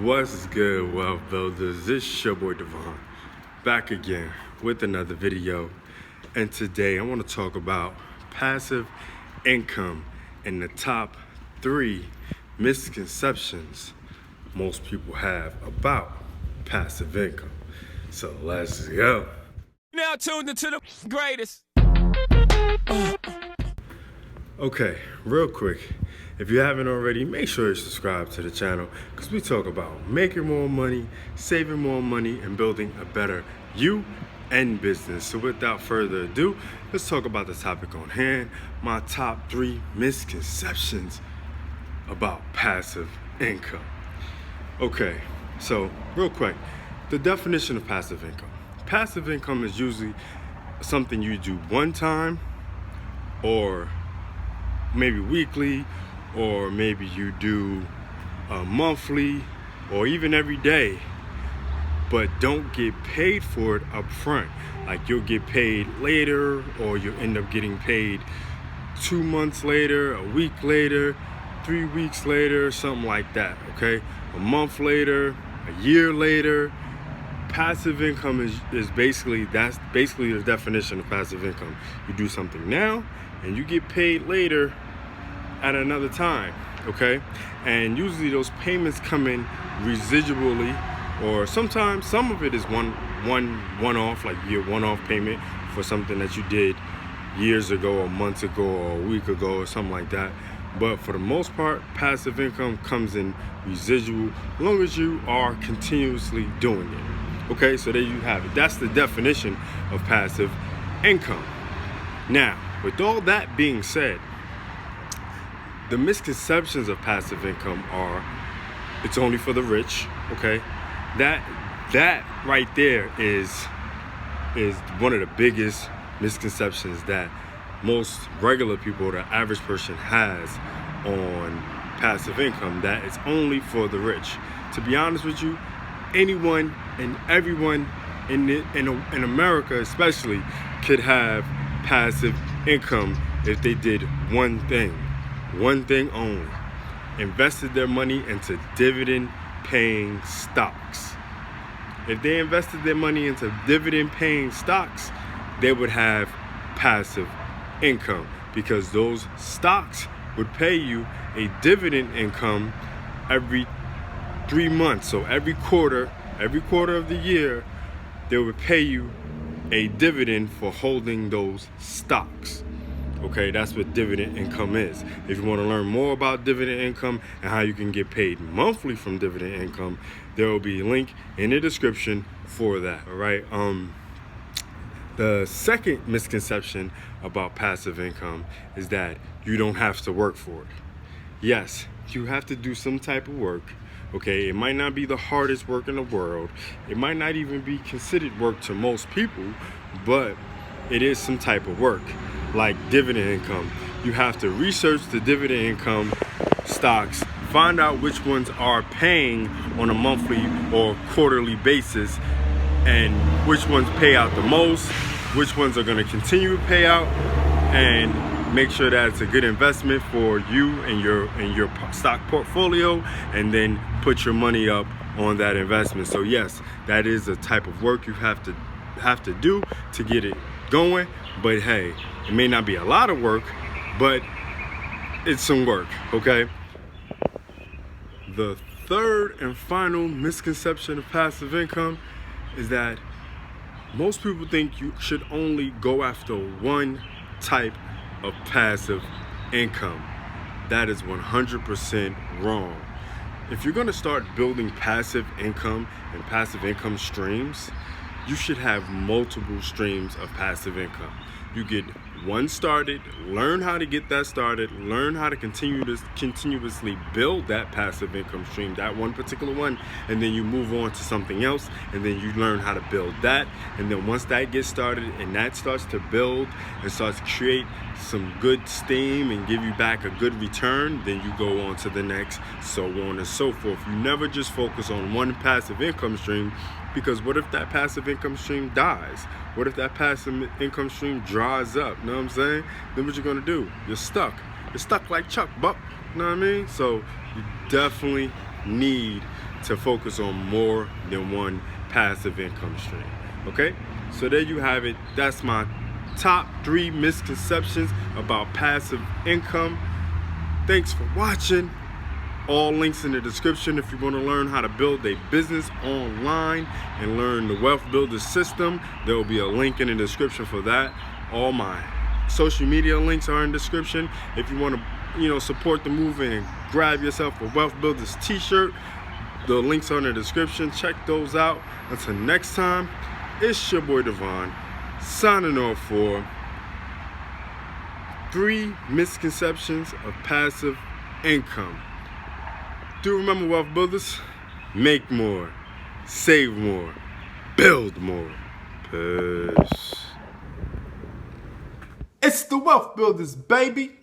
What's good, wealth builders? This your boy Devon, back again with another video. And today I want to talk about passive income and the top 3 misconceptions most people have about passive income. So let's go. Now tuned into the greatest. Okay, real quick, if you haven't already, make sure you subscribe to the channel because we talk about making more money, saving more money, and building a better you and business. So without further ado, let's talk about the topic on hand, my top 3 misconceptions about passive income. Okay, so real quick, the definition of passive income. Passive income is usually something you do one time, or maybe weekly, or maybe you do monthly, or even every day, but don't get paid for it up front. Like you'll get paid later, or you'll end up getting paid 2 months later, a week later, 3 weeks later, something like that, okay? A month later, a year later. Passive income is basically the definition of passive income. You do something now and you get paid later at another time, okay? And usually those payments come in residually, or sometimes some of it is one-off, like your one-off payment for something that you did years ago or months ago or a week ago or something like that. But for the most part, passive income comes in residual as long as you are continuously doing it. Okay, so there you have it. That's the definition of passive income. Now, with all that being said, the misconceptions of passive income are it's only for the rich, okay? That right there is one of the biggest misconceptions that most regular people, the average person, has on passive income, that it's only for the rich. To be honest with you, anyone and everyone in America especially could have passive income if they did one thing only: invested their money into dividend paying stocks. If they invested their money into dividend paying stocks, they would have passive income, because those stocks would pay you a dividend income every 3 months. So every quarter of the year, they would pay you a dividend for holding those stocks. Okay, that's what dividend income is. If you want to learn more about dividend income and how you can get paid monthly from dividend income, there will be a link in the description for that. All right. The second misconception about passive income is that you don't have to work for it. Yes, you have to do some type of work. Okay, it might not be the hardest work in the world. It might not even be considered work to most people, but it is some type of work. Like dividend income, you have to research the dividend income stocks, find out which ones are paying on a monthly or quarterly basis, and which ones pay out the most, which ones are going to continue to pay out, and make sure that it's a good investment for you and your stock portfolio, and then put your money up on that investment. So yes, that is a type of work you have to do to get it going. But hey, it may not be a lot of work, but it's some work, okay? The third and final misconception of passive income is that most people think you should only go after one type of passive income. That is 100% wrong. If you're going to start building passive income and passive income streams, you should have multiple streams of passive income. You get one started, learn how to get that started, learn how to continuously build that passive income stream, that one particular one, and then you move on to something else, and then you learn how to build that. And then once that gets started and that starts to build and starts to create some good steam and give you back a good return, then you go on to the next, so on and so forth. You never just focus on one passive income stream, because what if that passive income stream dies? What if that passive income stream dries up? You know what I'm saying? Then what you gonna do? You're stuck. You're stuck like Chuck Buck. You know what I mean? So you definitely need to focus on more than one passive income stream. Okay, so there you have it. That's my top 3 misconceptions about passive income. Thanks for watching. All links in the description if you want to learn how to build a business online and learn the Wealth Builder system. There will be a link in the description for that. All my social media links are in the description. If you want to, support the movement and grab yourself a Wealth Builders t-shirt, the links are in the description. Check those out. Until next time, it's your boy Devon signing off for 3 misconceptions of passive income. Do remember, Wealth Builders, make more, save more, build more. Peace. It's the Wealth Builders, baby.